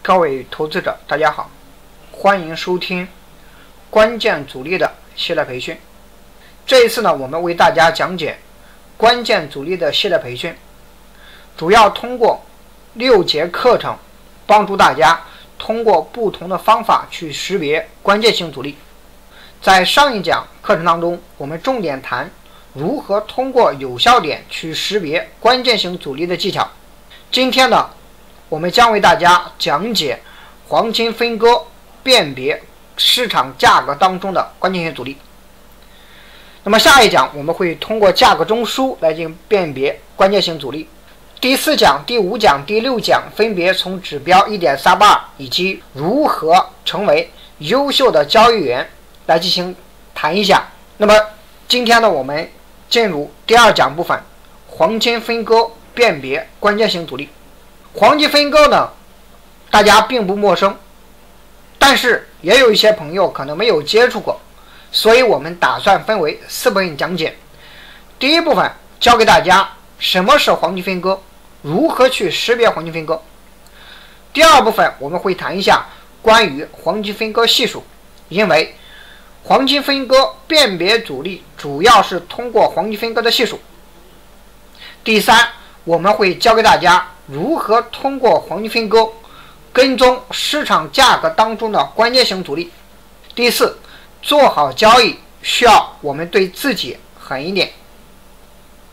各位投资者，大家好，欢迎收听关键阻力的系列培训。这一次呢，我们为大家讲解关键阻力的系列培训，主要通过6节课程，帮助大家通过不同的方法去识别关键性阻力。在上一讲课程当中，我们重点谈如何通过有效点去识别关键性阻力的技巧。今天呢，我们将为大家讲解黄金分割辨别市场价格当中的关键性阻力。那么下一讲我们会通过价格中枢来进行辨别关键性阻力。第4讲、第5讲、第6讲分别从指标 1.32 以及如何成为优秀的交易员来进行谈一下。那么今天呢，我们进入第2讲部分，黄金分割辨别关键性阻力。黄金分割呢，大家并不陌生，但是也有一些朋友可能没有接触过，所以我们打算分为4部分讲解。第一部分教给大家什么是黄金分割，如何去识别黄金分割。第二部分我们会谈一下关于黄金分割系数，因为黄金分割辨别阻力主要是通过黄金分割的系数。第3，我们会教给大家如何通过黄金分割跟踪市场价格当中的关键性阻力。第4，做好交易需要我们对自己狠一点。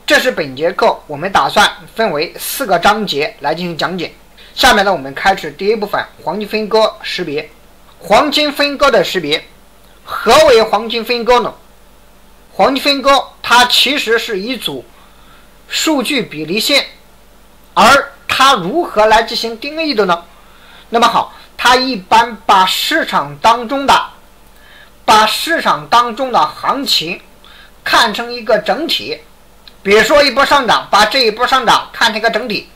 这是本节课我们打算分为4个章节来进行讲解。下面呢，我们开始第一部分，黄金分割识别。黄金分割的识别，何为黄金分割呢？黄金分割它其实是一组数据比例线，而它如何来进行定义的呢？那么好，它一般把市场当中的行情看成一个整体，比如说一波上涨，把这一波上涨看成一个整体，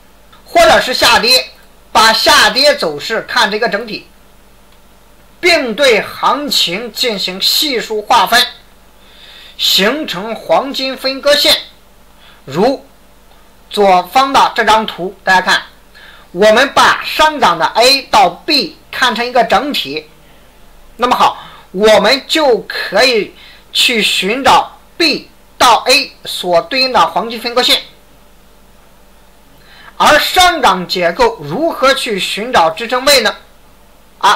或者是下跌，把下跌走势看成一个整体，并对行情进行系数划分，形成黄金分割线。如左方的这张图，大家看，我们把上涨的 A 到 B 看成一个整体，那么好，我们就可以去寻找 B 到 A 所对应的黄金分割线。而上涨结构如何去寻找支撑位呢？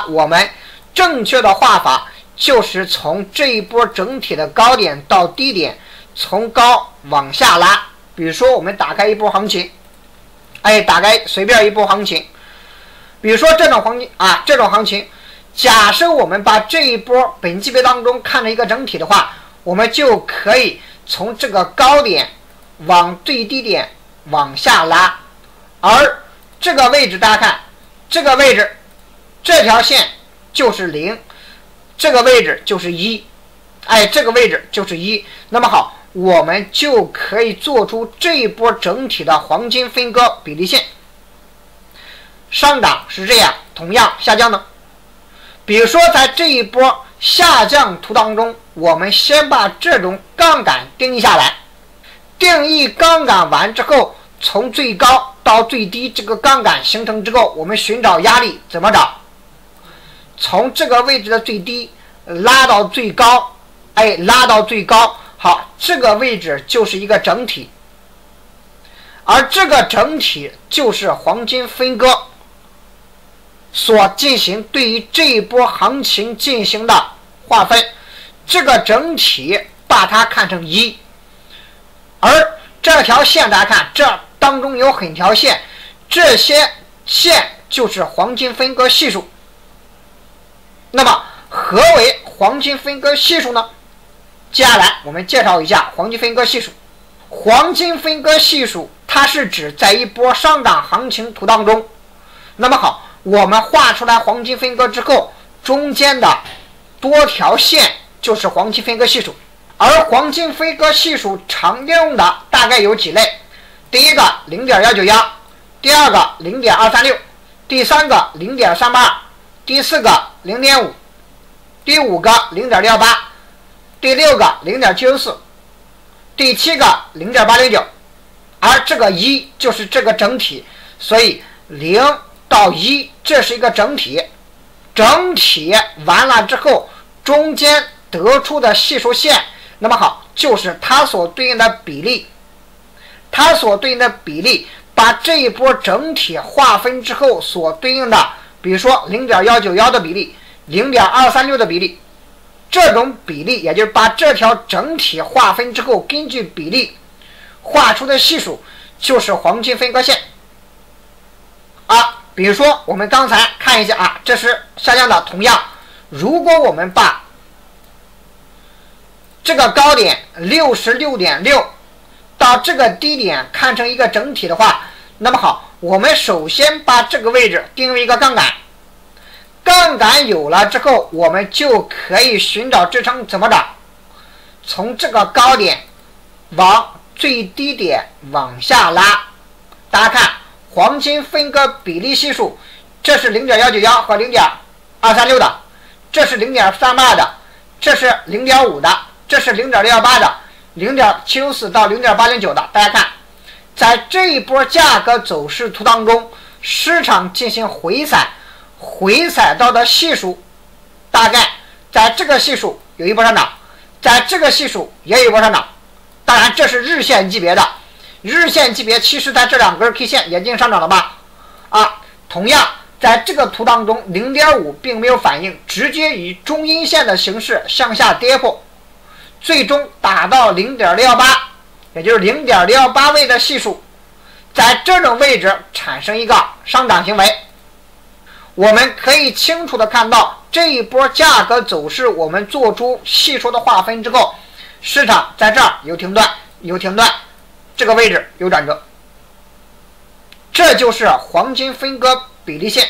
我们正确的画法就是从这一波整体的高点到低点，从高往下拉。比如说我们打开一波行情，打开随便一波行情，比如说这种行情，假设我们把这一波本级别当中看成一个整体的话，我们就可以从这个高点往最低点往下拉，而这个位置大家看，这个位置这条线就是0，这个位置就是1，这个位置就是1。那么好，我们就可以做出这一波整体的黄金分割比例线。上涨是这样，同样下降呢？比如说在这一波下降图当中，我们先把这种杠杆定义下来，定义杠杆完之后，从最高到最低这个杠杆形成之后，我们寻找压力怎么找？从这个位置的最低拉到最高，拉到最高，好，这个位置就是一个整体，而这个整体就是黄金分割所进行对于这一波行情进行的划分。这个整体把它看成1，而这条线大家看，这当中有很条线，这些线就是黄金分割系数。那么何为黄金分割系数呢？接下来我们介绍一下黄金分割系数。黄金分割系数它是指在一波上涨行情图当中，那么好，我们画出来黄金分割之后，中间的多条线就是黄金分割系数。而黄金分割系数常用的大概有几类：第一个 0.191， 第二个 0.236， 第三个 0.382， 第四个 0.5， 第五个 0.68， 第6个 0.74， 第7个 0.809， 而这个1就是这个整体，所以0到1，这是一个整体，整体完了之后，中间得出的系数线，那么好，就是它所对应的比例，它所对应的比例，把这一波整体划分之后所对应的，比如说 0.191 的比例， 0.236 的比例，这种比例，也就是把这条整体划分之后，根据比例画出的系数，就是黄金分割线啊。比如说我们刚才看一下啊，这是下降的。同样，如果我们把这个高点 66.6 到这个低点看成一个整体的话，那么好，我们首先把这个位置定为一个杠杆，杠杆有了之后，我们就可以寻找支撑，怎么找？从这个高点往最低点往下拉。大家看黄金分割比例系数，这是 0.191 和 0.236 的，这是 0.32 的，这是 0.5 的，这是 0.618 的， 0.764 到 0.809 的。大家看，在这一波价格走势图当中，市场进行回踩到的系数，大概在这个系数有一波上涨，在这个系数也有一波上涨。当然这是日线级别的，日线级别其实在这两根 K 线也进行上涨了吧？啊，同样在这个图当中 0.5 并没有反应，直接以中阴线的形式向下跌破，最终达到 0.618， 也就是 0.618 位的系数，在这种位置产生一个上涨行为。我们可以清楚的看到这一波价格走势，我们做出系数的划分之后，市场在这儿有停断，这个位置有转折，这就是黄金分割比例线。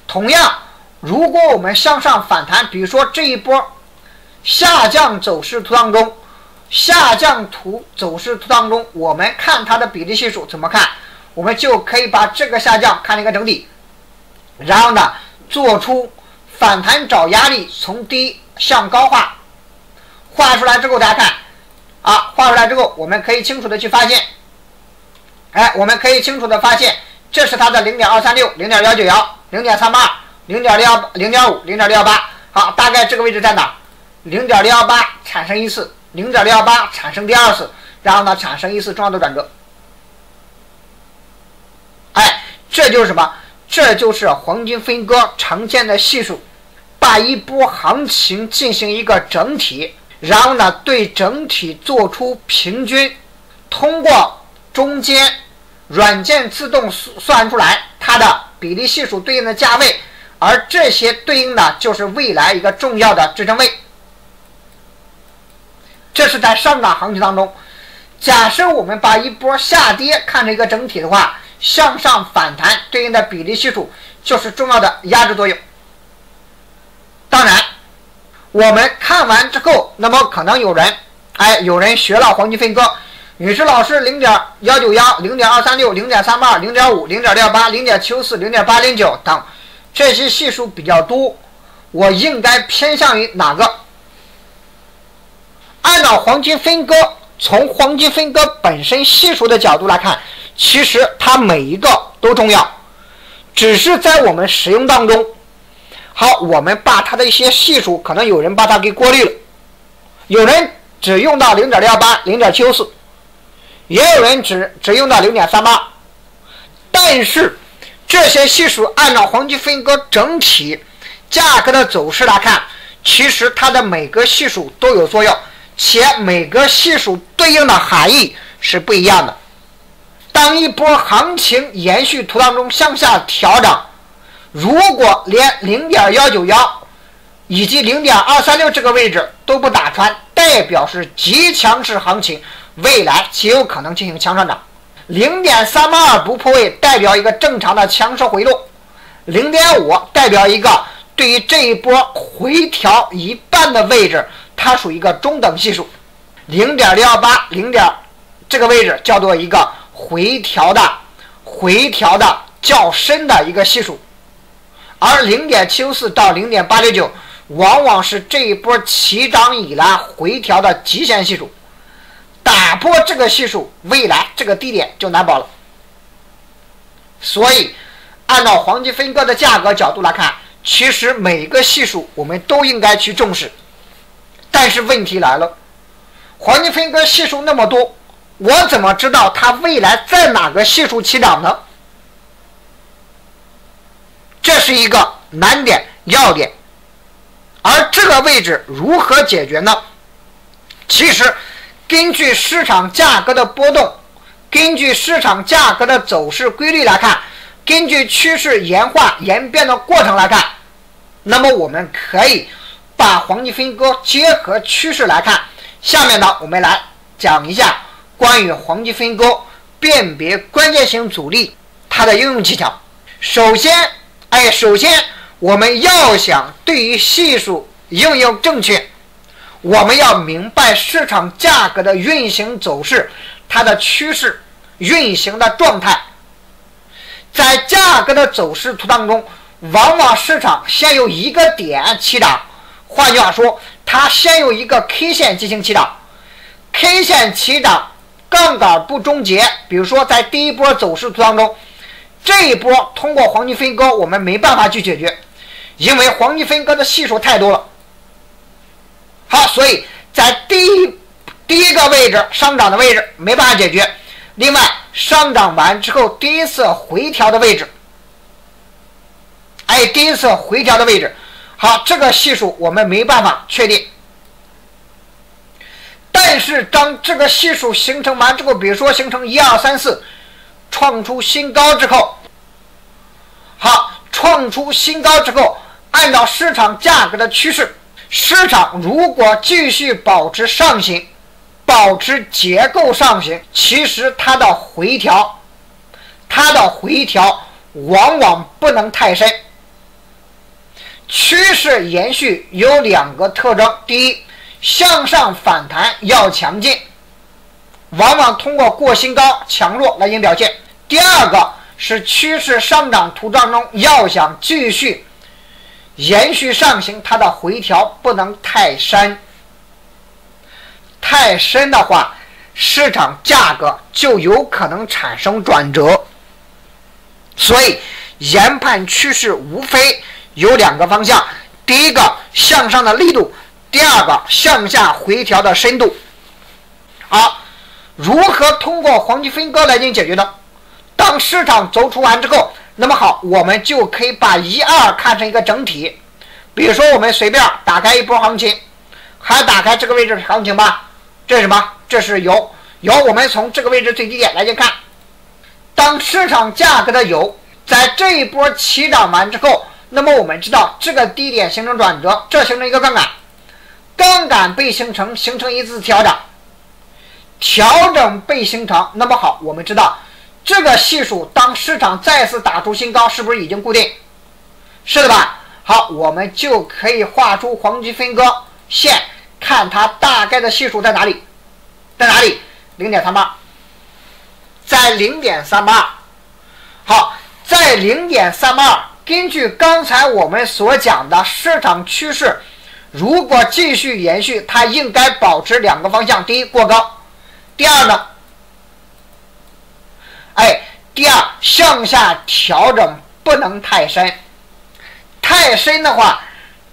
同样，如果我们向上反弹，比如说这一波下降走势图当中，我们看它的比例系数怎么看？我们就可以把这个下降看成一个整体，然后呢，做出反弹找压力，从低向高画出来之后，大家看啊，画出来之后，我们可以清楚的去发现，这是它的 0.236、0.191、0.382、0.615、0.618，好，大概这个位置在哪？ 0.618 产生一次， 0.618 产生第二次，然后呢产生一次重要的转折。这就是什么？这就是黄金分割常见的系数，把一波行情进行一个整体，然后呢对整体做出平均，通过中间软件自动算出来它的比例系数对应的价位，而这些对应的就是未来一个重要的支撑位。这是在上涨行情当中，假设我们把一波下跌看成一个整体的话，向上反弹对应的比例系数就是重要的压制作用。当然我们看完之后，那么可能有人学了黄金分割，女士老师 0.191、0.236、0.382、0.5、0.68、0.754、0.809 等这些系数比较多，我应该偏向于哪个？按照黄金分割，从黄金分割本身系数的角度来看，其实它每一个都重要，只是在我们使用当中，好，我们把它的一些系数，可能有人把它给过滤了，有人只用到 0.618、0.754，也有人只用到 0.38， 但是这些系数按照黄金分割整体价格的走势来看，其实它的每个系数都有作用，且每个系数对应的含义是不一样的。当一波行情延续图当中向下调整，如果连 0.191 以及 0.236 这个位置都不打穿，代表是极强势行情，未来极有可能进行强上涨。 0.382 不破位代表一个正常的强势回落， 0.5 代表一个对于这一波回调一半的位置，它属于一个中等系数。 0.618 这个位置叫做一个回调的较深的一个系数，而 0.754 到 0.869 往往是这一波起涨以来回调的极限系数，打破这个系数，未来这个低点就难保了。所以按照黄金分割的价格角度来看，其实每个系数我们都应该去重视。但是问题来了，黄金分割系数那么多，我怎么知道它未来在哪个系数起涨呢？这是一个难点要点。而这个位置如何解决呢？其实根据市场价格的波动，根据市场价格的走势规律来看，根据趋势演化演变的过程来看，那么我们可以把黄金分割结合趋势来看。下面呢，我们来讲一下关于黄金分割辨别关键性阻力它的应用技巧。首先我们要想对于系数应用正确，我们要明白市场价格的运行走势，它的趋势运行的状态。在价格的走势图当中，往往市场先有一个点起涨，换句话说，它先有一个 K 线进行起涨， K 线起涨，杠杆不终结。比如说在第一波走势图当中，这一波通过黄金分割我们没办法去解决，因为黄金分割的系数太多了。好，所以在第一个位置上涨的位置没办法解决。另外，上涨完之后第一次回调的位置，好，这个系数我们没办法确定。但是当这个系数形成完之后，比如说形成1、2、3、4，创出新高之后，按照市场价格的趋势，市场如果继续保持上行，保持结构上行，其实它的回调往往不能太深。趋势延续有2个特征：第一，向上反弹要强劲，往往通过过新高强弱来进行表现；第二个是趋势上涨图当中要想继续延续上行，它的回调不能太深。太深的话，市场价格就有可能产生转折。所以研判趋势无非有2个方向：第一个向上的力度，第二个向下回调的深度。好，如何通过黄金分割来进行解决呢？当市场走出完之后，那么好，我们就可以把1、2看成一个整体。比如说我们随便打开一波行情，还打开这个位置行情吧。这是什么？这是油。我们从这个位置最低点来看，当市场价格的油在这一波起涨完之后，那么我们知道这个低点形成转折，这形成一个杠杆，杠杆被形成一次调整被形成。那么好，我们知道这个系数当市场再次打出新高，是不是已经固定？是的吧？好，我们就可以画出黄金分割线，看它大概的系数在哪里？0.32，在0.32。好，在0.32，根据刚才我们所讲的市场趋势，如果继续延续，它应该保持2个方向：第一，过高；第二呢，向下调整不能太深。太深的话，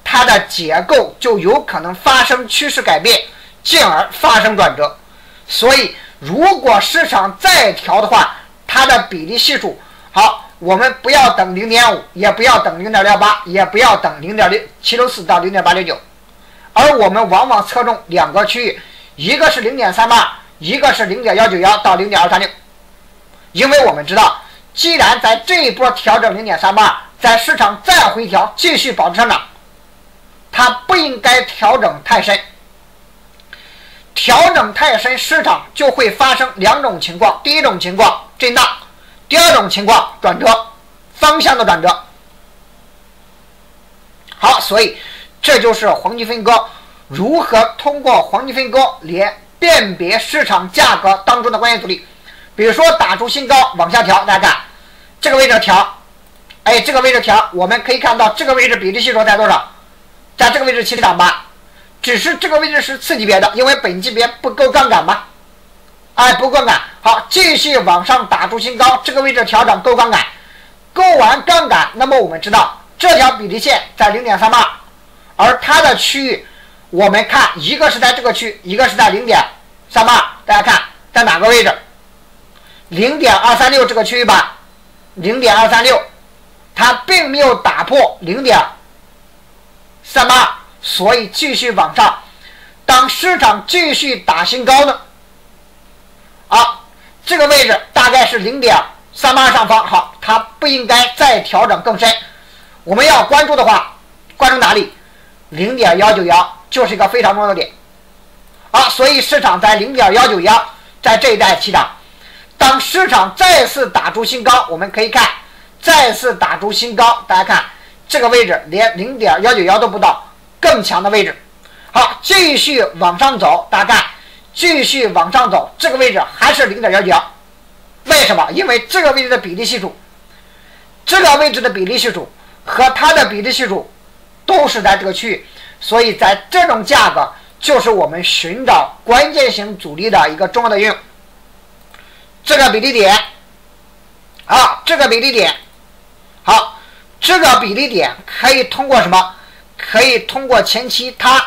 它的结构就有可能发生趋势改变，进而发生转折。所以如果市场再调的话，它的比例系数，好，我们不要等 0.5， 也不要等 0.68， 也不要等 0.764 到 0.869， 而我们往往侧重2个区域，一个是 0.32， 一个是 0.191 到 0.236。 因为我们知道，既然在这一波调整 0.32， 在市场再回调继续保持上涨，它不应该调整太深。调整太深，市场就会发生2种情况：第一种情况震荡，第二种情况转折，方向的转折。好，所以这就是黄金分割如何通过黄金分割来辨别市场价格当中的关键阻力。比如说打出新高往下调，大家看这个位置调，这个位置调，我们可以看到这个位置比例系数在多少？在这个位置起涨吧，只是这个位置是次级别的，因为本级别不够杠杆嘛，不够杠杆。好，继续往上打出新高，这个位置调整够杠杆，购完杠杆，那么我们知道这条比例线在 0.38， 而它的区域我们看一个是在这个区，一个是在 0.38， 大家看在哪个位置？ 0.236 这个区域吧， 0.236， 它并没有打破 0.38， 所以继续往上。当市场继续打新高呢，这个位置大概是 0.38 上方，好，它不应该再调整更深。我们要关注的话，关注哪里？ 0.191 就是一个非常重要的点。所以市场在 0.191 在这一带起涨。当市场再次打出新高，我们可以看再次打出新高，大家看这个位置连 0.191 都不到，更强的位置。好，继续往上走，大家看继续往上走，这个位置还是 0.191， 为什么？因为这个位置的比例系数，这个位置的比例系数和它的比例系数都是在这个区域，所以在这种价格就是我们寻找关键性阻力的一个重要的应用。这个比例点，这个比例点，好，这个比例点可以通过什么？可以通过前期它，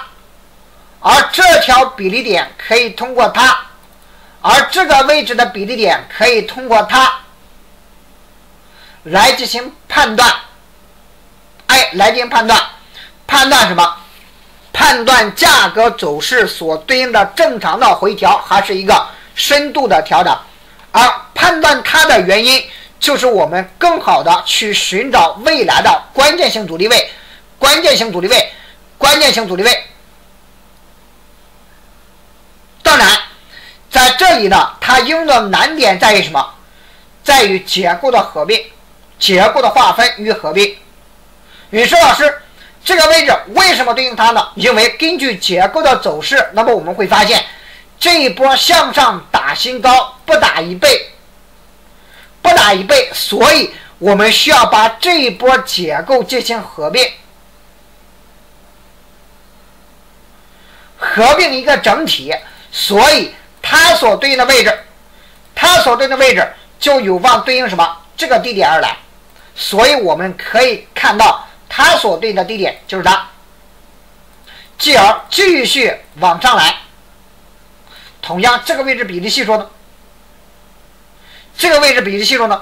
而这条比例点可以通过它，而这个位置的比例点可以通过它来进行判断，来进行判断，判断什么？判断价格走势所对应的正常的回调还是一个深度的调整。而判断它的原因，就是我们更好的去寻找未来的关键性阻力位，关键性阻力位，关键性阻力位。当然，在这里呢，它应用的难点在于什么？在于结构的合并，结构的划分与合并。宇石老师，这个位置为什么对应它呢？因为根据结构的走势，那么我们会发现这一波向上打新高不打一倍，不打一倍，所以我们需要把这一波结构进行合并，合并一个整体，所以它所对应的位置，它所对应的位置就有望对应什么？这个低点而来，所以我们可以看到它所对应的低点就是它，继而继续往上来。同样，这个位置比例系数呢？这个位置比例系数呢？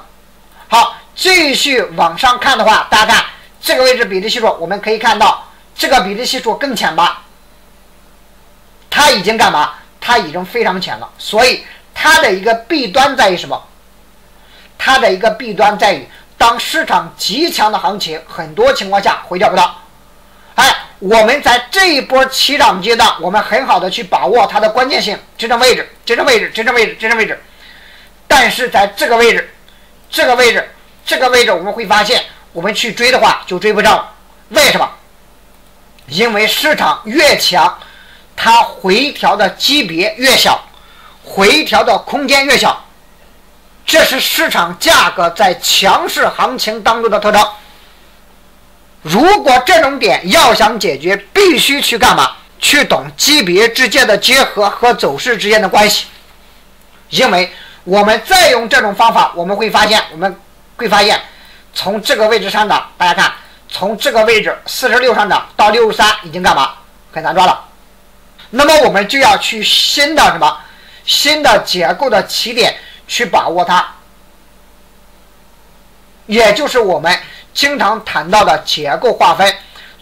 好，继续往上看的话，大家看这个位置比例系数，我们可以看到这个比例系数更浅吧？它已经干嘛？它已经非常浅了。所以它的一个弊端在于什么？它的一个弊端在于，当市场极强的行情，很多情况下回调不到。我们在这一波起涨阶段，我们很好的去把握它的关键性支撑位置，支撑位置，支撑位置，支撑位置。但是在这个位置，这个位置，这个位置，我们会发现，我们去追的话就追不上了。为什么？因为市场越强，它回调的级别越小，回调的空间越小，这是市场价格在强势行情当中的特征。如果这种点要想解决，必须去干嘛？去懂级别之间的结合和走势之间的关系。因为我们再用这种方法，我们会发现，从这个位置上涨，大家看，从这个位置46上涨到63，已经干嘛？很难抓了。那么我们就要去新的什么？新的结构的起点去把握它，也就是我们经常谈到的结构划分。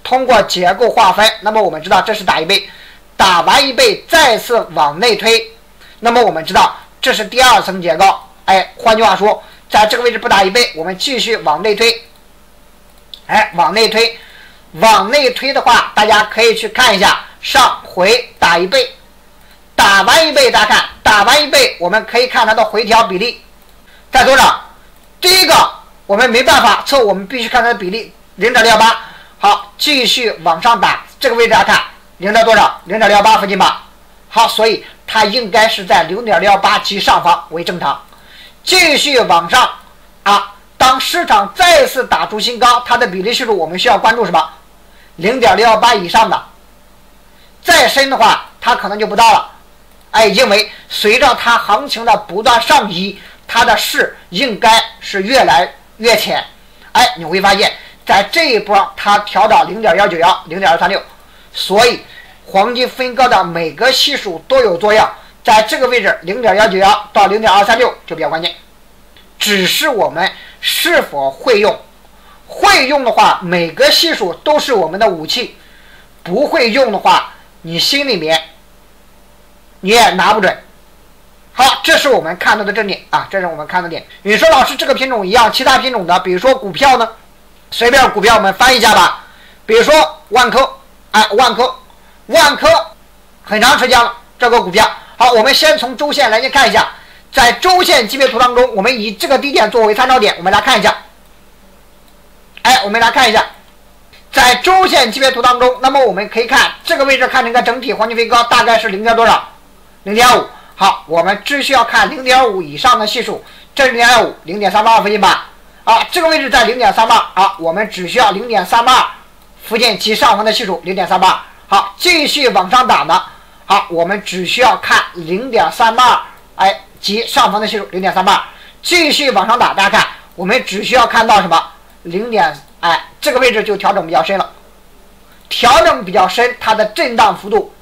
通过结构划分，那么我们知道这是打一倍，打完一倍再次往内推，那么我们知道这是第二层结构。换句话说，在这个位置不打一倍，我们继续往内推。往内推，往内推的话，大家可以去看一下上回打一倍，打完一倍，大家看打完一倍，我们可以看它的回调比例在多少？第一个我们没办法测，我们必须看它的比例 0.68。好，继续往上打，这个位置大家看0.多少 ？0.68 附近吧。好，所以它应该是在 0.68 及上方为正常。继续往上当市场再次打出新高，它的比例系数我们需要关注什么？ 0.68 以上的，再深的话它可能就不到了。因为随着它行情的不断上移，它的势应该是越来越浅。哎，你会发现在这一波它调到 0.191、0.236，所以黄金分割的每个系数都有作用。在这个位置0.191到0.236就比较关键，只是我们是否会用。会用的话，每个系数都是我们的武器；不会用的话，你心里面你也拿不准。好，这是我们看到的正点啊，这是我们看到的点。你说老师这个品种一样，其他品种的，比如说股票呢，随便股票我们翻一下吧。比如说万科，哎，万科很长时间了，这个股票。好，我们先从周线来看一下，在周线级别图当中，我们以这个低点作为参照点，我们来看一下。哎，我们来看一下，在周线级别图当中，那么我们可以看这个位置看成一个整体黄金分割大概是0.多少？0.5。好，我们只需要看0.5以上的系数，这是0.5、0.382附近吧？啊，这个位置在0.32，啊，我们只需要0.32附近及上方的系数0.32。好，继续往上打呢，好，我们只需要看0.32，哎，及上方的系数0.38。继续往上打，大家看，我们只需要看到什么哎，这个位置就调整比较深了，调整比较深，它的震荡幅度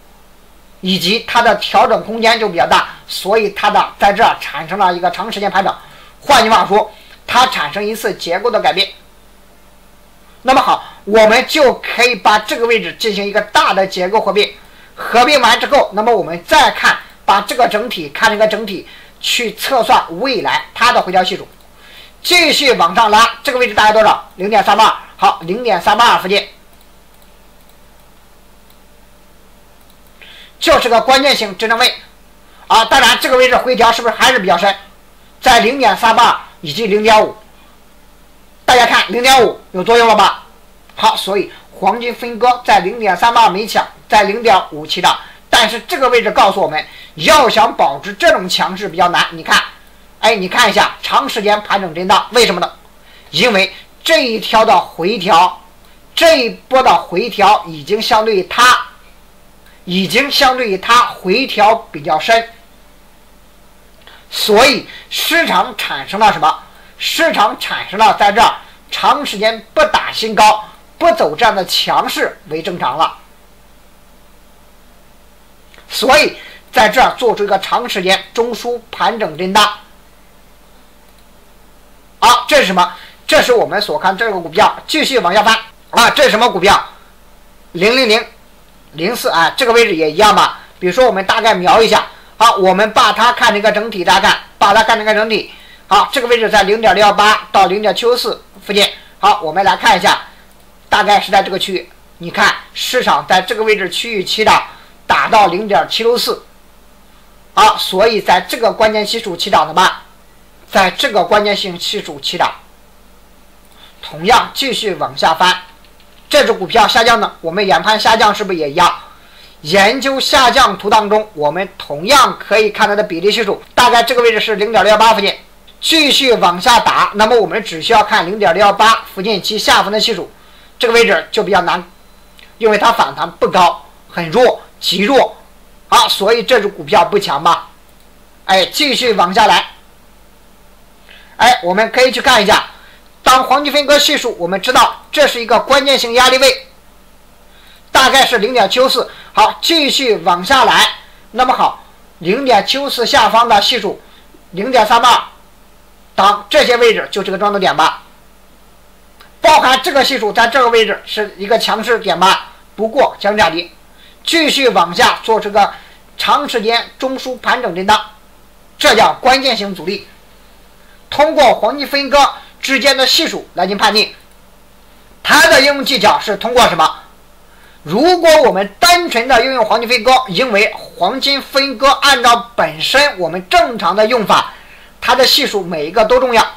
以及它的调整空间就比较大，所以它的在这儿产生了一个长时间盘整。换句话说，它产生一次结构的改变。那么好，我们就可以把这个位置进行一个大的结构合并。合并完之后，那么我们再看，把这个整体看成一个整体，去测算未来它的回调系数。继续往上拉，这个位置大概多少？0.32。好，0.382附近就是个关键性支撑位啊。当然，这个位置回调是不是还是比较深？在0.38以及0.5，大家看0.5有作用了吧？好，所以黄金分割在0.38没抢，在0.5起涨，但是这个位置告诉我们，要想保持这种强势比较难。你看。哎，你看一下长时间盘整震荡，为什么呢？因为这一条的回调，这一波的回调已经相对于它回调比较深，所以市场产生了什么？市场产生了在这儿长时间不打新高、不走这样的强势为正常了，所以在这儿做出一个长时间中枢盘整震荡。好，这是什么？这是我们所看这个股票继续往下翻啊，这是什么股票？00004啊，这个位置也一样吧。比如说我们大概描一下，好，我们把它看成一个整体，大家看，把它看成一个整体。好，这个位置在0.618到0.74附近。好，我们来看一下，大概是在这个区域。你看市场在这个位置区域起涨，打到0.764。好，所以在这个关键系数起涨的吧。在这个关键性系数起涨，同样继续往下翻，这只股票下降呢，我们眼盘下降是不是也一样？研究下降图当中，我们同样可以看它的比例系数，大概这个位置是0.68附近，继续往下打，那么我们只需要看0.68附近其下方的系数，这个位置就比较难，因为它反弹不高，很弱，极弱，好，所以这只股票不强吧？哎，继续往下来。哎，我们可以去看一下，当黄金分割系数，我们知道这是一个关键性压力位，大概是0.94。好，继续往下来，那么好，0.94下方的系数0.32，当这些位置就是个装头点吧，包含这个系数在这个位置是一个强势点吧。不过将价低，继续往下做这个长时间中枢盘整震荡，这叫关键性阻力。通过黄金分割之间的系数来进行判定，它的应用技巧是通过什么？如果我们单纯的运用黄金分割，因为黄金分割按照本身我们正常的用法，它的系数每一个都重要，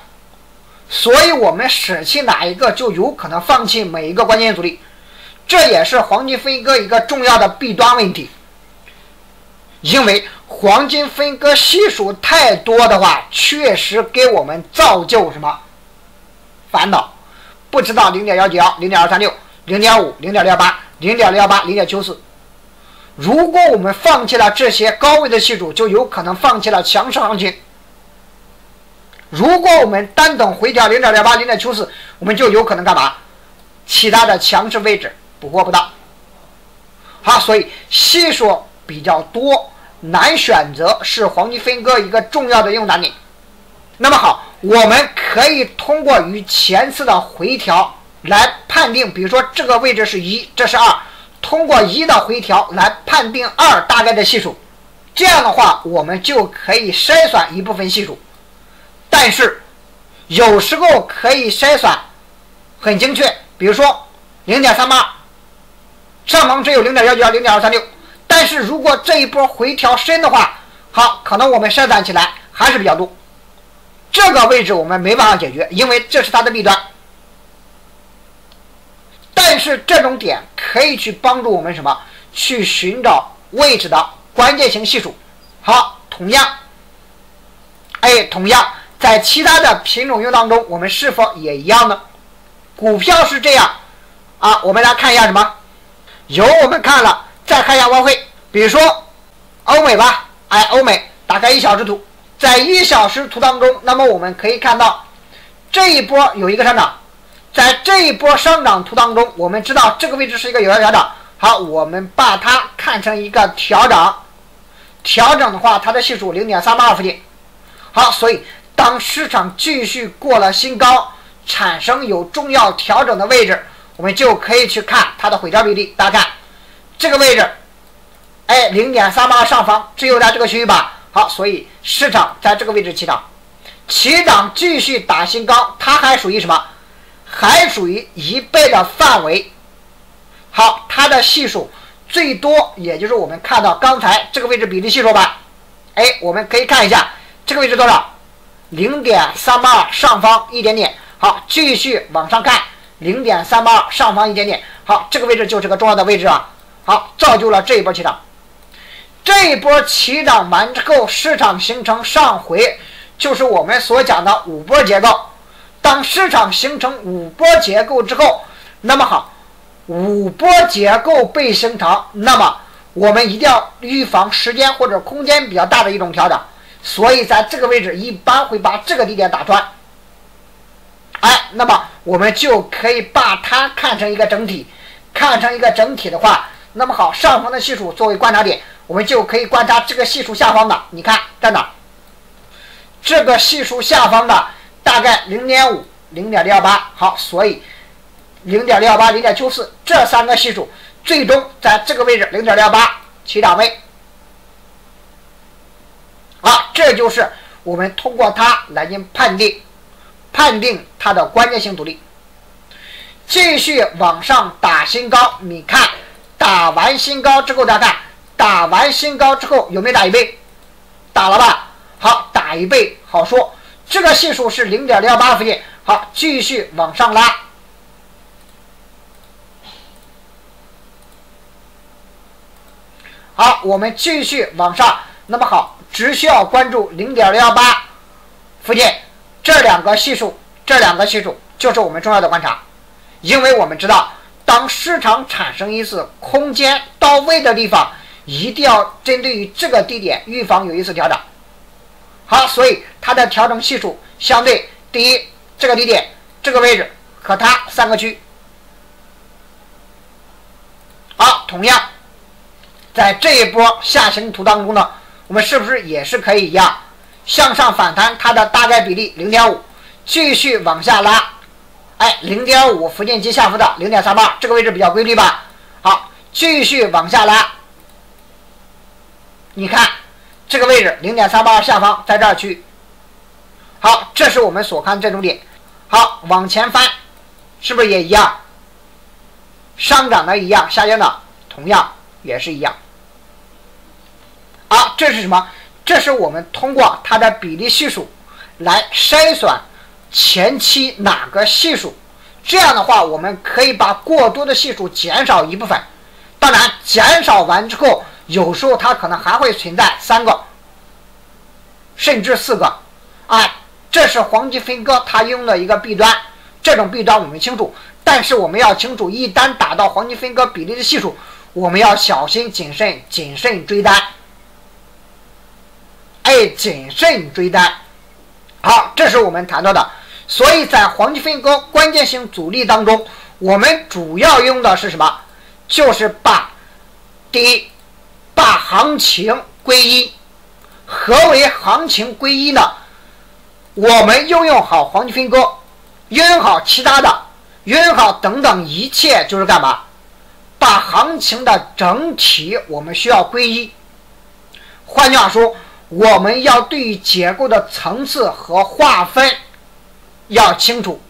所以我们舍弃哪一个就有可能放弃每一个关键阻力，这也是黄金分割一个重要的弊端问题。因为黄金分割系数太多的话，确实给我们造就什么烦恼？不知道0.191、0.236、0.5、0.68、0.618、0.94。如果我们放弃了这些高位的系数，就有可能放弃了强势行情。如果我们单等回调 0.68、0.94，我们就有可能干嘛？其他的强势位置捕获不到。好，所以系数比较多，难选择是黄金分割一个重要的应用难点。那么好，我们可以通过与前次的回调来判定，比如说这个位置是1，这是2，通过1的回调来判定2大概的系数。这样的话，我们就可以筛选一部分系数。但是有时候可以筛选很精确，比如说0.38，上方只有0.192、0.236，但是如果这一波回调深的话，好，可能我们筛选起来还是比较多。这个位置我们没办法解决，因为这是它的弊端。但是这种点可以去帮助我们什么？去寻找位置的关键性系数。好，同样在其他的品种运用当中，我们是否也一样呢？股票是这样啊，我们来看一下什么？我们看了，再看一下外汇，比如说欧美吧，欧美打开1小时图，在1小时图当中，那么我们可以看到这一波有一个上涨，在这一波上涨图当中，我们知道这个位置是一个有效调整。好，我们把它看成一个调整，调整的话，它的系数0.382附近。好，所以当市场继续过了新高，产生有重要调整的位置，我们就可以去看它的回调比例。大家看这个位置，0.38上方只有在这个区域吧。好，所以市场在这个位置起涨，继续打新高，它还属于什么？还属于1倍的范围。好，它的系数最多也就是我们看到刚才这个位置比例系数吧。我们可以看一下这个位置多少？0.382上方一点点。好，继续往上看，0.382上方一点点。好，这个位置就是个重要的位置啊。好，造就了这一波起涨。这一波起涨完之后，市场形成上回，就是我们所讲的5波结构。当市场形成5波结构之后，那么好，5波结构被形成，那么我们一定要预防时间或者空间比较大的一种调整。所以在这个位置一般会把这个低点打穿。那么我们就可以把它看成一个整体。看成一个整体的话，那么好，上方的系数作为观察点，我们就可以观察这个系数下方的，你看在哪？这个系数下方的大概0.5、0.618。好，所以0.618、0.94这3个系数最终在这个位置0.68起涨位。好，这就是我们通过它来进行判定它的关键性阻力。继续往上打新高，你看打完新高之后，大家看打完新高之后有没有打1倍？打了吧。好，打1倍好说，这个系数是0.68附近。好，继续往上拉。好，我们继续往上，那么好，只需要关注0.68附近这两个系数就是我们重要的观察。因为我们知道，当市场产生一次空间到位的地方，一定要针对于这个低点预防有一次调整。好，所以它的调整系数相对第一这个低点这个位置和它3个区。好，同样在这一波下行图当中呢，我们是不是也是可以一样向上反弹？它的大概比例0.5，继续往下拉。0.5附近及下浮的0.38，这个位置比较规律吧。好，继续往下拉。你看这个位置0.38下方在这儿区。好，这是我们所看这种点。好，往前翻，是不是也一样？上涨的一样，下降的同样也是一样。好，这是什么？这是我们通过它的比例系数来筛选前期哪个系数，这样的话我们可以把过多的系数减少一部分。当然减少完之后，有时候它可能还会存在3个甚至4个。这是黄金分割它用的一个弊端，这种弊端我们清楚。但是我们要清楚，一旦达到黄金分割比例的系数，我们要小心谨慎追单。谨慎追单。好，这是我们谈到的。所以在黄金分割关键性阻力当中，我们主要用的是什么？就是第一，把行情归一。何为行情归一呢？我们运用好黄金分割，运用好其他的，运用好等等一切，就是干嘛？把行情的整体我们需要归一。换句话说，我们要对于结构的层次和划分要清楚，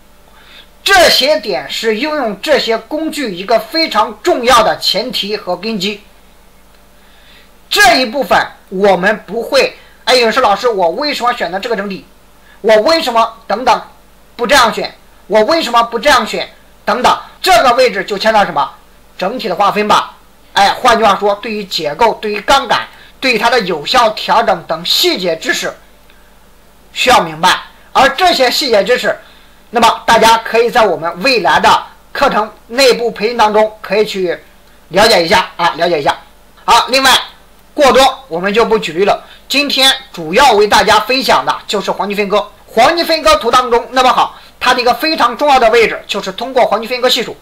这些点是运用这些工具一个非常重要的前提和根基。这一部分我们不会，有人说老师，我为什么选择这个整体？我为什么等等不这样选？我为什么不这样选？等等，这个位置就牵到什么？整体的划分吧。换句话说，对于结构、对于杠杆、对于它的有效调整等细节知识需要明白。而这些细节知识，那么大家可以在我们未来的课程内部培训当中可以去了解一下了解一下。好，另外过多我们就不举例了。今天主要为大家分享的就是黄金分割。黄金分割图当中，那么好，它的一个非常重要的位置就是通过黄金分割系数。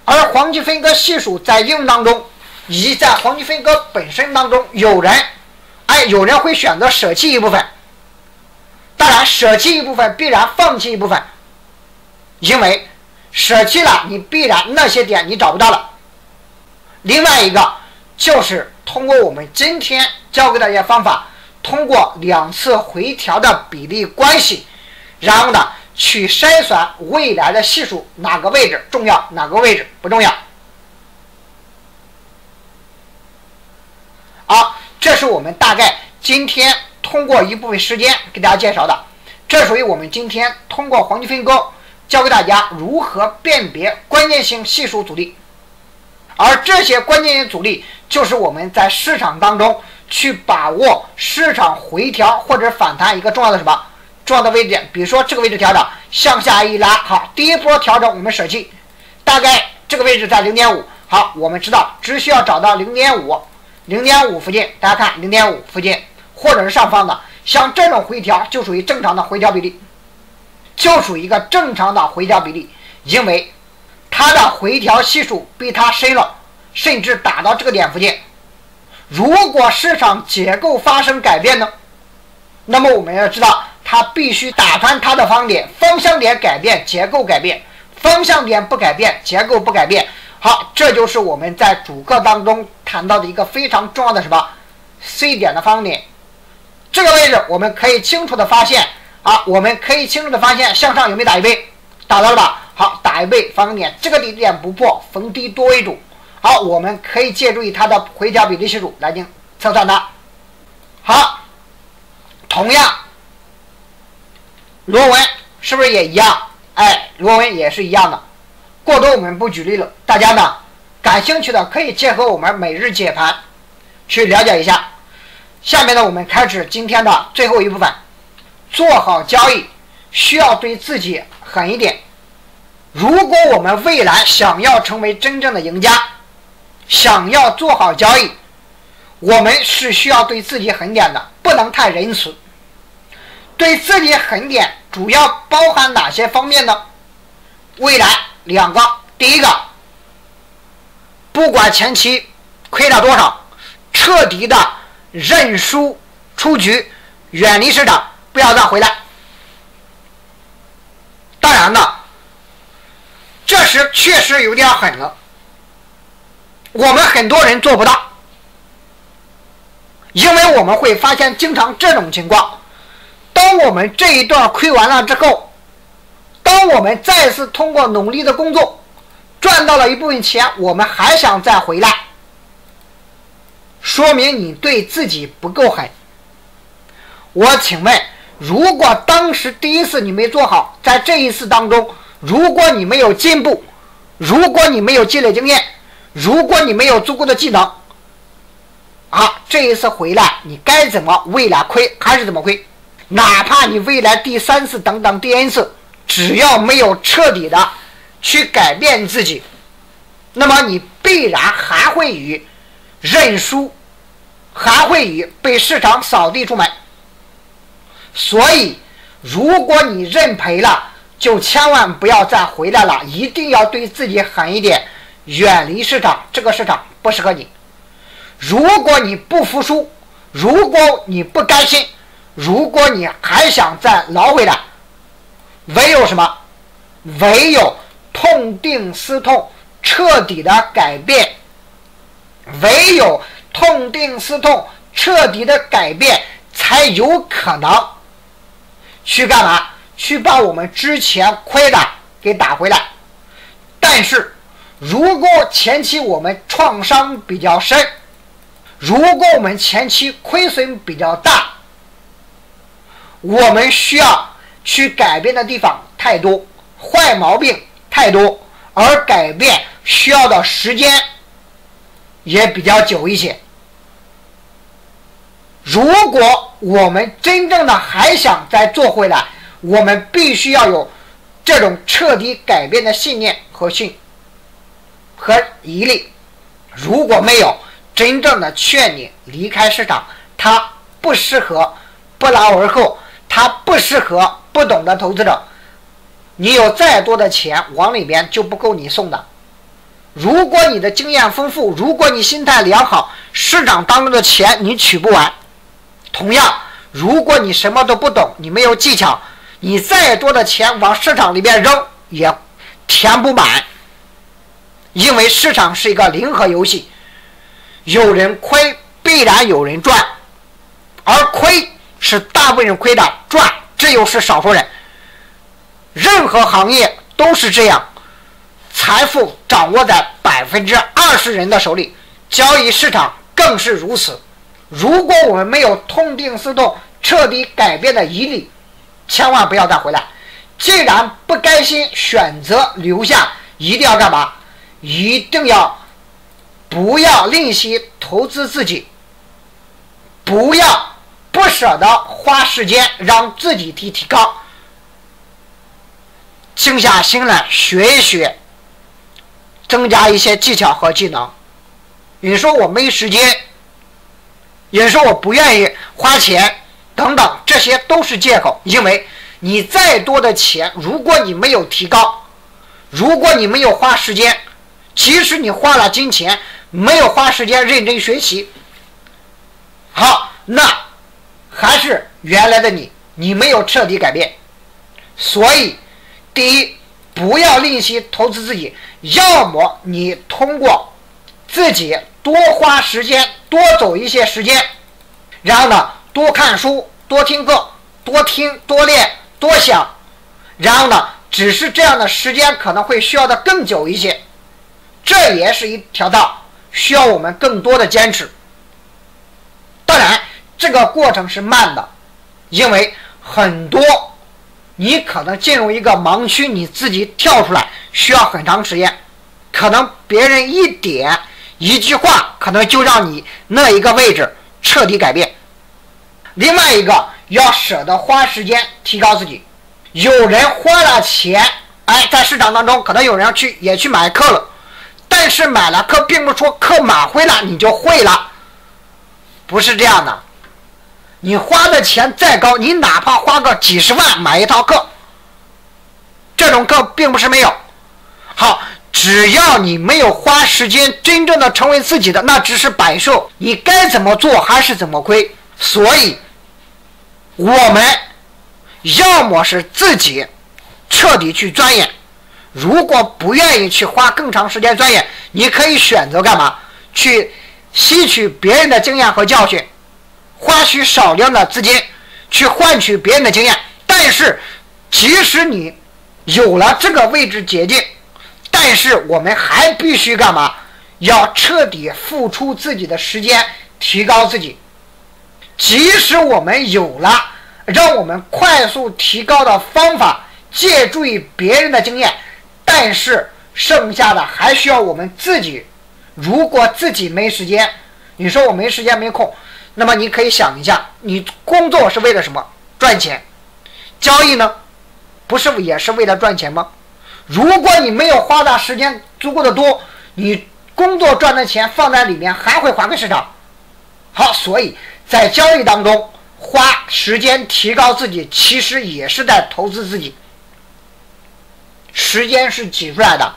而黄金分割系数在应用当中，以及在黄金分割本身当中，有人会选择舍弃一部分。当然，舍弃一部分必然放弃一部分，因为舍弃了，你必然那些点你找不到了。另外一个就是通过我们今天教给大家方法，通过2次回调的比例关系，然后呢去筛选未来的系数哪个位置重要，哪个位置不重要。好，这是我们大概今天通过一部分时间给大家介绍的，这属于我们今天通过黄金分割教给大家如何辨别关键性系数阻力。而这些关键性阻力就是我们在市场当中去把握市场回调或者反弹一个重要的重要的位置点。比如说这个位置调整向下一拉，好，第一波调整我们舍弃，大概这个位置在 0.5， 好，我们知道只需要找到 0.5 附近，大家看 0.5 附近或者是上方的，像这种回调就属于正常的回调比例，因为它的回调系数比它深了，甚至打到这个点附近。如果市场结构发生改变呢，那么我们要知道它必须打穿它的方向点改变，结构改变，方向点不改变，结构不改变。好，这就是我们在主课当中谈到的一个非常重要的C 点的方向点。这个位置我们可以清楚的发现向上有没有打一倍，打到了吧？好，打一倍方向点，这个底点不破，逢低多为主。好，我们可以借助于它的回调比例系数来测算它。好，同样螺纹是不是也一样？螺纹也是一样的。过多我们不举例了，大家呢感兴趣的可以结合我们每日解盘去了解一下。下面呢我们开始今天的最后一部分。做好交易需要对自己狠一点。如果我们未来想要成为真正的赢家，想要做好交易，我们是需要对自己狠点的，不能太仁慈。对自己狠点主要包含哪些方面呢？未来2个。第一个，不管前期亏了多少，彻底的认输出局，远离市场，不要再回来。当然呢，这时确实有点狠了，我们很多人做不到，因为我们会发现经常这种情况，当我们这一段亏完了之后，当我们再次通过努力的工作赚到了一部分钱，我们还想再回来，说明你对自己不够狠。我请问，如果当时第一次你没做好，在这一次当中，如果你没有进步，如果你没有积累经验，如果你没有足够的技能，这一次回来你该怎么未来亏还是怎么亏？哪怕你未来第3次等等第 N 次，只要没有彻底的去改变自己，那么你必然还会与认输，还会与被市场扫地出门。所以如果你认赔了，就千万不要再回来了，一定要对自己狠一点，远离市场，这个市场不适合你。如果你不服输，如果你不甘心，如果你还想再捞回来，唯有什么？唯有痛定思痛，彻底的改变。唯有痛定思痛，彻底的改变，才有可能去干嘛？去把我们之前亏的给打回来。但是如果前期我们创伤比较深，如果我们前期亏损比较大，我们需要去改变的地方太多，坏毛病太多，而改变需要的时间也比较久一些。如果我们真正的还想再做回来，我们必须要有这种彻底改变的信念和毅力。如果没有，真正的劝你离开市场，它不适合不劳而获，它不适合不懂的投资者。你有再多的钱往里边就不够你送的。如果你的经验丰富，如果你心态良好，市场当中的钱你取不完。同样，如果你什么都不懂，你没有技巧，你再多的钱往市场里边扔也填不满。因为市场是一个零和游戏，有人亏必然有人赚，而亏是大部分人亏的，赚只有是少数人。任何行业都是这样，财富掌握在20%人的手里，交易市场更是如此。如果我们没有痛定思痛，彻底改变的毅力，千万不要再回来。既然不甘心选择留下，一定要干嘛？一定要不要吝惜投资自己，不要不舍得花时间让自己提高，静下心来学一学，增加一些技巧和技能。你说我没时间，有人说我不愿意花钱等等，这些都是借口。因为你再多的钱，如果你没有提高，如果你没有花时间，即使你花了金钱，没有花时间认真学习，好，那还是原来的你没有彻底改变。所以第一，不要吝惜投资自己，要么你通过自己多花时间，多走一些时间，然后呢多看书，多听课，多听多练多想，然后呢只是这样的时间可能会需要的更久一些，这也是一条道，需要我们更多的坚持。当然这个过程是慢的，因为很多你可能进入一个盲区，你自己跳出来需要很长时间，可能别人一句话可能就让你那一个位置彻底改变。另外一个要舍得花时间提高自己。有人花了钱，在市场当中可能有人也去买课了，但是买了课并不是说课买回来你就会了，不是这样的。你花的钱再高，你哪怕花个几十万买一套课，这种课并不是没有。好，只要你没有花时间真正的成为自己的，那只是摆设，你该怎么做还是怎么亏。所以我们要么是自己彻底去钻研，如果不愿意去花更长时间钻研，你可以选择干嘛？去吸取别人的经验和教训，花取少量的资金去换取别人的经验。但是即使你有了这个位置捷径，但是我们还必须干嘛？要彻底付出自己的时间，提高自己。即使我们有了让我们快速提高的方法，借助于别人的经验，但是剩下的还需要我们自己。如果自己没时间，你说我没时间没空，那么你可以想一下，你工作是为了什么？赚钱。交易呢，不是也是为了赚钱吗？如果你没有花的时间足够的多，你工作赚的钱放在里面还会还给市场。好，所以在交易当中花时间提高自己，其实也是在投资自己。时间是挤出来的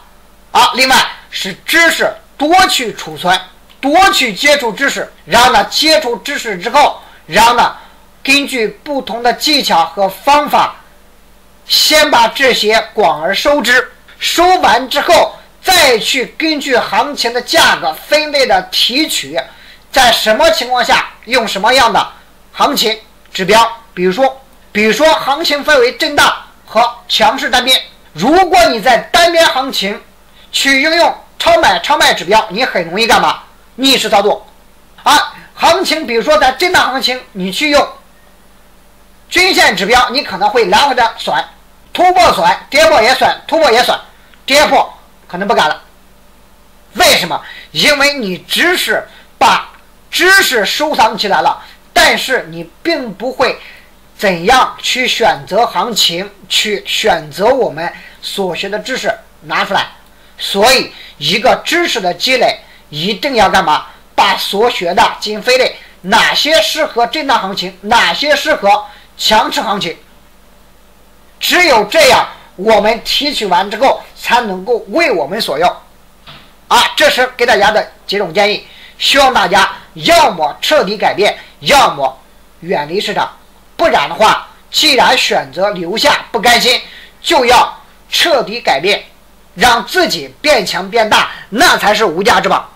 啊，另外是知识，多去储存，多去接触知识，然后呢，接触知识之后，然后呢，根据不同的技巧和方法，先把这些广而收之，收完之后，再去根据行情的价格分类的提取，在什么情况下用什么样的行情指标，比如说行情分为震荡和强势单边。如果你在单边行情去运用超买超卖指标，你很容易干嘛？逆势操作啊！行情比如说在震荡行情，你去用均线指标，你可能会来回的损，突破损，跌破也损，突破也损，跌破可能不敢了。为什么？因为你只是把知识收藏起来了，但是你并不会怎样去选择行情，去选择我们所学的知识拿出来。所以一个知识的积累一定要干嘛？把所学的进行分类，哪些适合震荡行情，哪些适合强势行情。只有这样，我们提取完之后才能够为我们所用啊！这是给大家的几种建议，希望大家要么彻底改变，要么远离市场。不然的话，既然选择留下不甘心，就要彻底改变，让自己变强变大，那才是无价之宝。